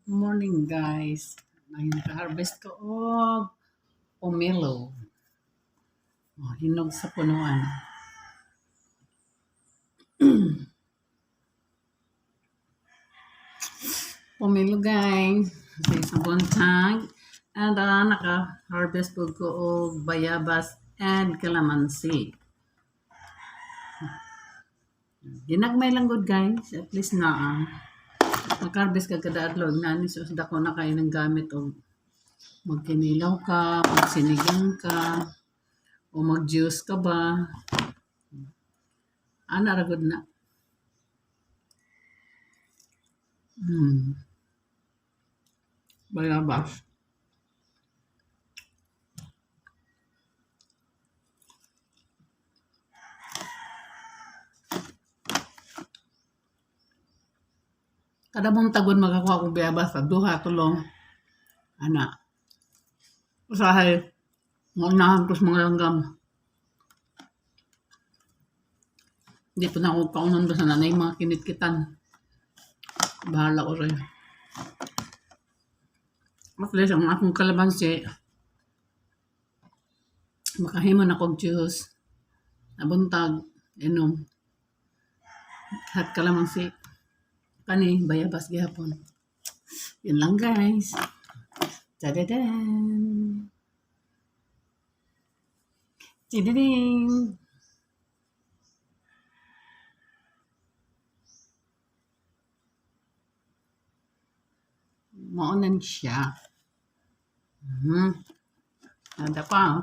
Morning guys. May naka-harvest ko og pomelo. Hinog sa punuan. Pomelo guys. Sa isang buntag. And naka-harvest ko og bayabas and calamansi. Ginagmay lang good guys. At least na mag-harvest ka kada adlaw. Nani sus dako na kayo ng gamit o magkinilaw ka, magsinigang ka, o mag-juice ka ba. Ragod na. Bayabas. Kada mong tagon makakuha ko bayabas sa duha tulong. Usahay maunahan ko sa mga langgam. Di po na ako kaunan ba sa nanay mga kinit-kitan. Bahala ko rin. At least ang akong kalamansi, makahiman akong juice. Nabuntag, inom. Hat kalamansi. Kani, bayabas gihapon. Yun lang guys. Tadadan! Tididing! Maunan siya. Nada pa.